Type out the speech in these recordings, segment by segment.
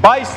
22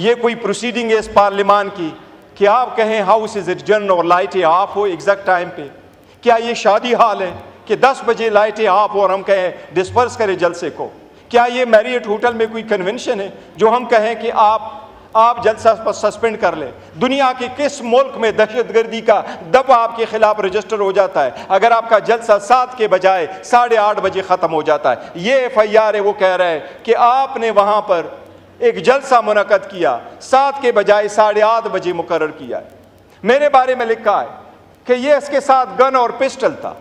یہ کوئی پروسیڈنگ ہے اس پارلیمان کی کہ آپ کہیں ہاؤس از ایڈجرن اور لائٹیں آف ہو ایگزیکٹ ٹائم پہ؟ کیا یہ شادی حال ہے کہ 10 بجے لائٹیں آف اور ہم کہیں ڈسپرس کریں جلسے کو؟ کیا یہ میریٹ ہوٹل میں کوئی کنونشن ہے جو ہم کہیں کہ آپ جلسہ سسپینڈ کر لیں؟ دنیا کے کس ملک میں دہشت گردی کا دب آپ کے خلاف رجسٹر ہو جاتا ہے اگر آپ کا جلسہ 7 کے بجائے 8:30 بجے ختم ہو جاتا ہے؟ یہ FIR ہے، وہ کہہ رہے ہیں کہ آپ نے وہاں پر ایک جلسہ منعقد کیا 7 کے بجائے 8:30 بجے مقرر کیا ہے۔ میرے بارے میں لکھا ہے کہ یہ اس کے ساتھ گن اور پسٹل تھا۔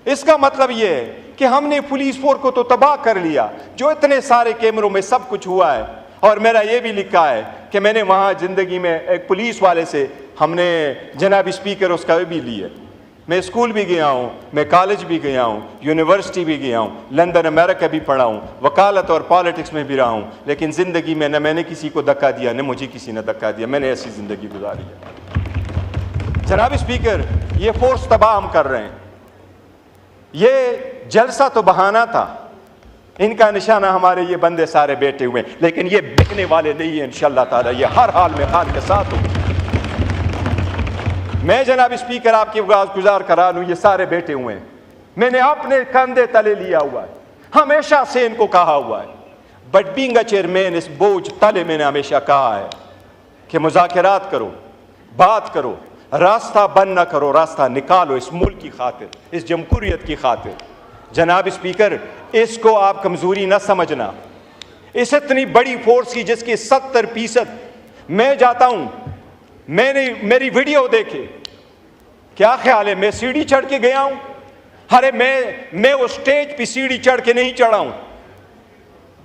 اس کا مطلب یہ ہے کہ ہم نے پولیس فورس کو تو تباہ کر لیا جو اتنے سارے کیمروں میں سب کچھ ہوا ہے۔ اور میرا یہ بھی لکھا ہے کہ میں نے وہاں زندگی میں ایک پولیس والے سے ہم نے جناب اسپیکر اس کا بھی لی ہے۔ میں اسکول بھی گیا ہوں، میں کالج بھی گیا ہوں، یونیورسٹی بھی گیا ہوں، لندن امریکہ بھی پڑھا ہوں، وکالت اور پالیٹکس میں بھی رہا ہوں، لیکن زندگی میں نہ میں نے کسی کو دھکا دیا نہ مجھے کسی نے دھکا دیا۔ میں نے ایسی زندگی گزاری ہے۔ جناب اسپیکر، یہ فورس تباہ ہم کر رہے ہیں۔ یہ جلسہ تو بہانہ تھا، ان کا نشانہ ہمارے یہ بندے سارے بیٹھے ہوئے ہیں، لیکن یہ بکنے والے نہیں ہیں انشاءاللہ تعالی، یہ ہر حال میں خان کے ساتھ ہوں۔ میں جناب اسپیکر آپ کی گزار کرا لوں، یہ سارے بیٹھے ہوئے ہیں، میں نے اپنے کندھے تلے لیا ہوا ہے، ہمیشہ سے ان کو کہا ہوا ہے، بٹ بینگ اے چیئرمین اس بوجھ تلے میں نے ہمیشہ کہا ہے کہ مذاکرات کرو، بات کرو، راستہ بند نہ کرو، راستہ نکالو اس ملک کی خاطر، اس جمہوریت کی خاطر۔ جناب اسپیکر، اس کو آپ کمزوری نہ سمجھنا، اس اتنی بڑی فورس کی جس کی 70% میں جاتا ہوں، میں نے میری ویڈیو دیکھے، کیا خیال ہے میں سیڑھی چڑھ کے گیا ہوں؟ ارے میں اس سٹیج پہ سیڑھی چڑھ کے نہیں چڑھا ہوں،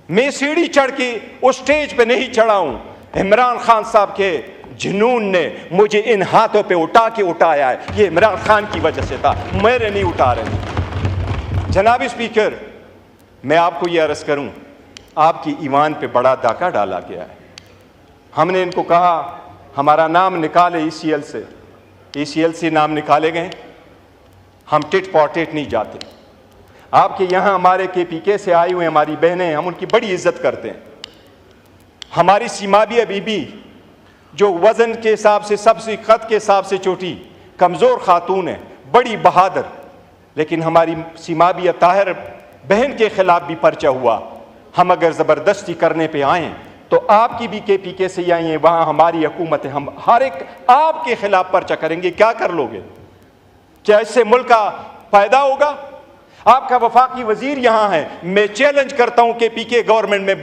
میں سیڑھی چڑھ کے اس سٹیج پہ نہیں چڑھا ہوں، عمران خان صاحب کے جنون نے مجھے ان ہاتھوں پہ اٹھایا ہے، یہ عمران خان کی وجہ سے تھا، میرے نہیں اٹھا رہے۔ جناب اسپیکر، میں آپ کو یہ عرض کروں، آپ کی ایمان پہ بڑا ڈاکہ ڈالا گیا ہے۔ ہم نے ان کو کہا ہمارا نام نکالے ECL سے نام نکالے گئے، ہم ٹٹ فار ٹٹ نہیں جاتے۔ آپ کے یہاں ہمارے KPK سے آئی ہوئے ہماری بہنیں ہیں، ہم ان کی بڑی عزت کرتے ہیں۔ ہماری سیمابیہ بی بی جو وزن کے حساب سے سب سے قد کے حساب سے چھوٹی کمزور خاتون ہے، بڑی بہادر، لیکن ہماری سیمابیہ طاہر بہن کے خلاف بھی پرچہ ہوا۔ ہم اگر زبردستی کرنے پہ آئیں تو آپ کی بھی KPK سے آئی ہیں، وہاں ہماری حکومت ہے، ہم ہر ایک آپ کے خلاف پرچہ کریں گے، کیا کر لو گے؟ کیا اس سے ملک کا فائدہ ہوگا؟ آپ کا وفاقی وزیر یہاں ہے، میں چیلنج کرتا ہوں KPK گورنمنٹ میں،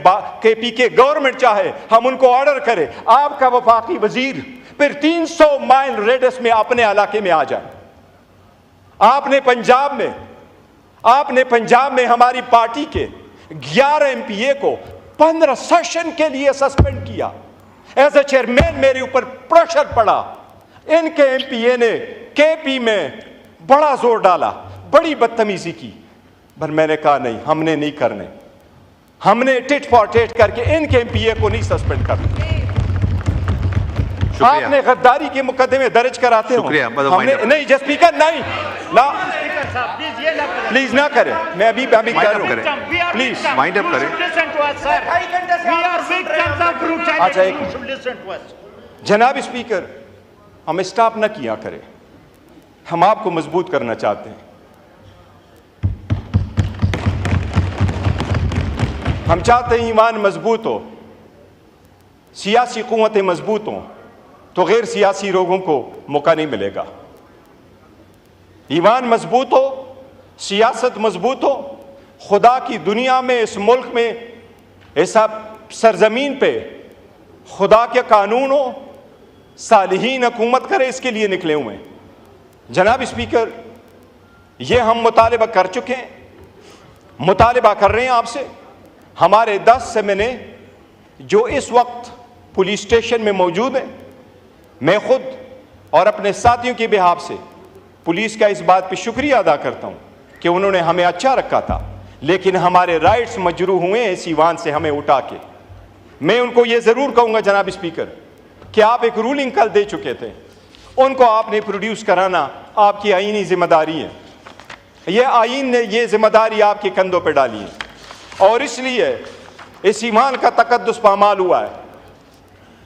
KPK گورنمنٹ چاہے ہم ان کو آرڈر کرے، آپ کا وفاقی وزیر پھر 300 مائل ریڈس میں اپنے علاقے میں آ جائے۔ آپ نے پنجاب میں ہماری پارٹی کے 11 MPA کو 15 سیشن کے لیے سسپینڈ کیا۔ ایز اے چیئرمین میرے اوپر پریشر پڑا، ان کے MPA نے KP میں بڑا زور ڈالا، بڑی بدتمیزی کی، پر میں نے کہا نہیں، ہم نے نہیں کرنے، ہم نے ٹٹ فار ٹٹ کر کے ان کے MPA کو نہیں سسپینڈ کرنا۔ آپ نے غداری کے مقدمے درج کراتے ہو، نہیں جس اسپیکر نہیں، پلیز نہ کریں، میں ابھی کر رہا ہوں، پلیز مائنڈ اپ کریں۔ اچھا جناب اسپیکر، ہم اسٹاپ نہ کیا کریں، ہم آپ کو مضبوط کرنا چاہتے ہیں۔ ہم چاہتے ہیں ایمان مضبوط ہو، سیاسی قوتیں مضبوط ہوں تو غیر سیاسی لوگوں کو موقع نہیں ملے گا۔ ایمان مضبوط ہو، سیاست مضبوط ہو، خدا کی دنیا میں، اس ملک میں، اس سرزمین پہ خدا کے قانون ہو، صالحین حکومت کرے، اس کے لیے نکلے ہوئے ہیں۔ جناب اسپیکر، یہ ہم مطالبہ کر چکے ہیں، مطالبہ کر رہے ہیں آپ سے۔ ہمارے 10 سیمنے جو اس وقت پولیس اسٹیشن میں موجود ہیں، میں خود اور اپنے ساتھیوں کے بہاف سے پولیس کا اس بات پہ شکریہ ادا کرتا ہوں کہ انہوں نے ہمیں اچھا رکھا تھا، لیکن ہمارے رائٹس مجروح ہوئے ہیں اس ایوان سے ہمیں اٹھا کے۔ میں ان کو یہ ضرور کہوں گا جناب اسپیکر کہ آپ ایک رولنگ کل دے چکے تھے، ان کو آپ نے پروڈیوس کرانا آپ کی آئینی ذمہ داری ہے، یہ آئین نے یہ ذمہ داری آپ کے کندھوں پہ ڈالی ہے، اور اس لیے اس ایمان کا تقدس پامال ہوا ہے۔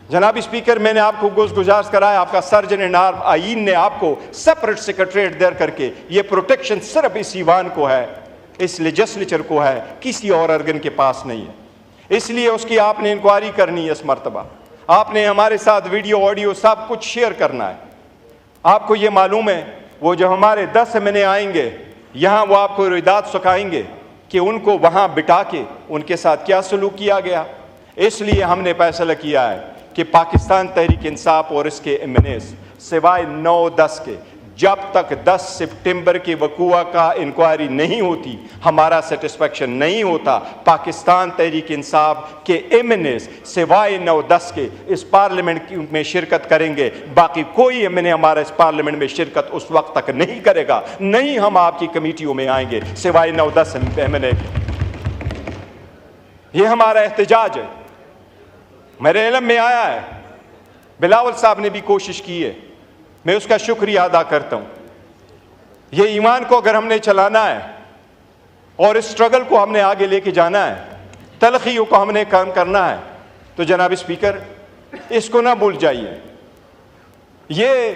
جناب اسپیکر، میں نے آپ کو گزارش کرا ہے، آپ کا سرجن اینڈ آئین نے آپ کو سپریٹ سیکریٹریٹ دیر کر کے یہ پروٹیکشن صرف اس ایوان کو ہے، اس لیجسلیچر کو ہے، کسی اور ارگن کے پاس نہیں ہے۔ اس لیے اس کی آپ نے انکوائری کرنی ہے، اس مرتبہ آپ نے ہمارے ساتھ ویڈیو آڈیو سب کچھ شیئر کرنا ہے۔ آپ کو یہ معلوم ہے وہ جو ہمارے 10 مہینے آئیں گے یہاں، وہ آپ کو روایات سکھائیں گے کہ ان کو وہاں بٹھا کے ان کے ساتھ کیا سلوک کیا گیا۔ اس لیے ہم نے فیصلہ کیا ہے کہ پاکستان تحریک انصاف اور اس کے ایمنیز سوائے 9-10 کے، جب تک 10 سپٹمبر کے وقوع کا انکوائری نہیں ہوتی ہمارا سیٹسفیکشن نہیں ہوتا۔ پاکستان تحریک انصاف کے ایمنیز سوائے 9-10 کے اس پارلیمنٹ میں شرکت کریں گے، باقی کوئی ایمنے ہمارا اس پارلیمنٹ میں شرکت اس وقت تک نہیں کرے گا، نہیں ہم آپ کی کمیٹیوں میں آئیں گے سوائے 9-10 ایمنے کے۔ یہ ہمارا احتجاج ہے۔ میرے علم میں آیا ہے بلاول صاحب نے بھی کوشش کی ہے، میں اس کا شکریہ ادا کرتا ہوں۔ یہ ایمان کو اگر ہم نے چلانا ہے اور اس اسٹرگل کو ہم نے آگے لے کے جانا ہے، تلخیوں کو ہم نے کام کرنا ہے، تو جناب اسپیکر اس کو نہ بھول جائیے، یہ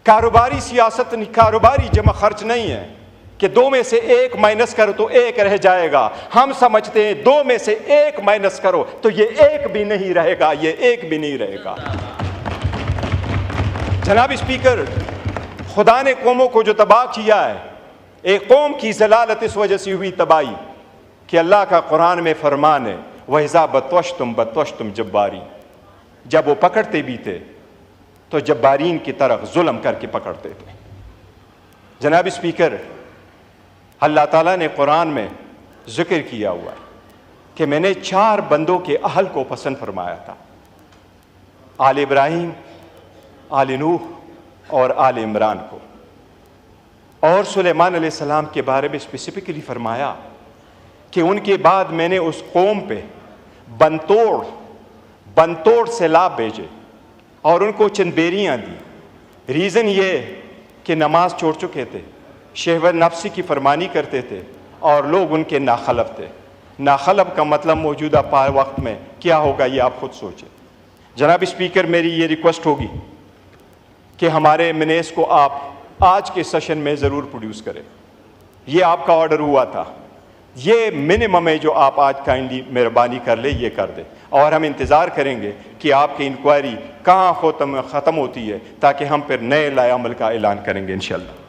کاروباری سیاست، کاروباری جمع خرچ نہیں ہے کہ 2 میں سے 1 مائنس کرو تو 1 رہ جائے گا۔ ہم سمجھتے ہیں 2 میں سے 1 مائنس کرو تو یہ 1 بھی نہیں رہے گا، یہ 1 بھی نہیں رہے گا۔ جناب اسپیکر، خدا نے قوموں کو جو تباہ کیا ہے، ایک قوم کی ضلالت اس وجہ سے ہوئی تباہی کہ اللہ کا قرآن میں فرمان ہے وَإِذَا بَطَّشْتُمْ بَطَّشْتُمْ جَبَّارِينَ، جب وہ پکڑتے بھی تھے تو جبارین کی طرف ظلم کر کے پکڑتے تھے۔ جناب اسپیکر، اللہ تعالیٰ نے قرآن میں ذکر کیا ہوا ہے کہ میں نے 4 بندوں کے اہل کو پسند فرمایا تھا، آل ابراہیم، آل نوح اور آل عمران کو، اور سلیمان علیہ السلام کے بارے میں اسپیسیفکلی فرمایا کہ ان کے بعد میں نے اس قوم پہ بنتوڑ سیلاب بھیجے اور ان کو چند بیریاں دی۔ ریزن یہ کہ نماز چھوڑ چکے تھے، شہوت نفسی کی فرمانی کرتے تھے اور لوگ ان کے ناخلف تھے۔ ناخلف کا مطلب موجودہ وقت میں کیا ہوگا یہ آپ خود سوچیں۔ جناب اسپیکر، میری یہ ریکویسٹ ہوگی کہ ہمارے منیس کو آپ آج کے سیشن میں ضرور پروڈیوس کریں، یہ آپ کا آرڈر ہوا تھا، یہ منیمم ہے جو آپ آج کائنڈلی مہربانی کر لیں، یہ کر دیں، اور ہم انتظار کریں گے کہ آپ کی انکوائری کہاں ختم ہوتی ہے تاکہ ہم پھر نئے لائے عمل کا اعلان کریں گے انشاءاللہ۔